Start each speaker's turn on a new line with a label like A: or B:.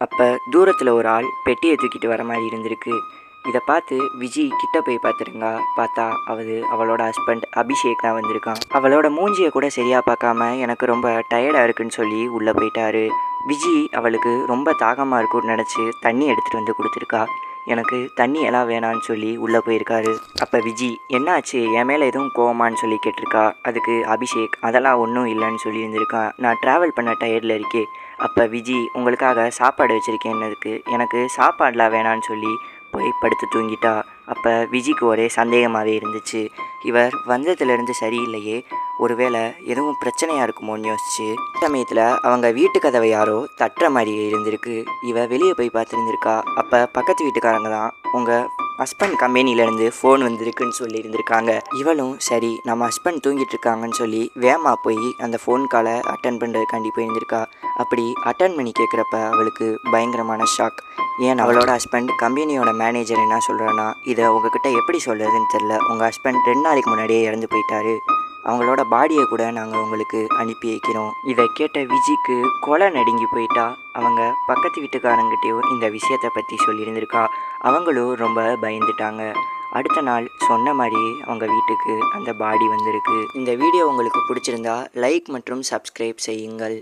A: அப்போ தூரத்தில் ஒரு ஆள் பெட்டியை தூக்கிட்டு வர மாதிரி இருந்திருக்கு. இதை பார்த்து விஜி கிட்ட போய் பார்த்துருங்க. பார்த்தா அவளோட ஹஸ்பண்ட் அபிஷேக் தான் வந்திருக்கான். அவளோட மூஞ்சியை கூட சரியாக பார்க்காம எனக்கு ரொம்ப டயர்டாக இருக்குன்னு சொல்லி உள்ளே போயிட்டாரு. விஜி அவளுக்கு ரொம்ப தாகமாக இருக்கும்னு நினச்சி தண்ணி எடுத்துகிட்டு வந்து கொடுத்துருக்கா. எனக்கு தண்ணி எல்லாம் வேணான்னு சொல்லி உள்ளே போயிருக்காரு. அப்போ விஜி என்னாச்சு, என் மேலே எதுவும் கோவமானு சொல்லி கேட்டிருக்கா. அதுக்கு அபிஷேக் அதெல்லாம் ஒன்றும் இல்லைன்னு சொல்லி இருந்திருக்கான். நான் ட்ராவல் பண்ண டயர்டில் இருக்கே. அப்போ விஜி உங்களுக்காக சாப்பாடு வச்சுருக்கேன்னதுக்கு எனக்கு சாப்பாடெலாம் வேணான்னு சொல்லி போய் படுத்து தூங்கிட்டா. அப்போ விஜிக்கு ஒரே சந்தேகமாகவே இருந்துச்சு. இவர் வந்ததுலேருந்து சரியில்லையே, ஒருவேளை எதுவும் பிரச்சனையாக இருக்குமோன்னு யோசிச்சு சமயத்தில் அவங்க வீட்டு கதவை யாரோ தட்டுற மாதிரி இருந்திருக்கு. இவ வெளியே போய் பார்த்துருந்துருக்கா. அப்போ பக்கத்து வீட்டுக்காரங்க தான் உங்கள் ஹஸ்பண்ட் கம்பெனிலேருந்து ஃபோன் வந்திருக்குன்னு சொல்லி இருந்திருக்காங்க. இவளும் சரி நம்ம ஹஸ்பண்ட் தூங்கிட்டு இருக்காங்கன்னு சொல்லி வேகமாக போய் அந்த ஃபோன் காலை அட்டன் பண்ணுறதுக்காண்டி போயிருந்திருக்கா. அப்படி அட்டன் பண்ணி கேட்குறப்ப அவளுக்கு பயங்கரமான ஷாக். ஏன் அவளோட ஹஸ்பண்ட் கம்பெனியோட மேனேஜர் என்ன சொல்கிறான்னா, இதை உங்ககிட்ட எப்படி சொல்கிறதுன்னு தெரில, உங்கள் ஹஸ்பண்ட் 2 நாளைக்கு முன்னாடியே இறந்து போயிட்டாரு, அவங்களோட பாடியை கூட நாங்கள் உங்களுக்கு அனுப்பி வைக்கிறோம். இதை கேட்ட விஜிக்கு கொலை நடுங்கி போயிட்டா. அவங்க பக்கத்து வீட்டுக்காரங்கிட்டையும் இந்த விஷயத்தை பற்றி சொல்லியிருந்திருக்கா. அவங்களும் ரொம்ப பயந்துட்டாங்க. அடுத்த நாள் சொன்ன மாதிரி அவங்க வீட்டுக்கு அந்த பாடி வந்திருக்கு. இந்த வீடியோ உங்களுக்கு பிடிச்சிருந்தா லைக் மற்றும் சப்ஸ்கிரைப் செய்யுங்கள்.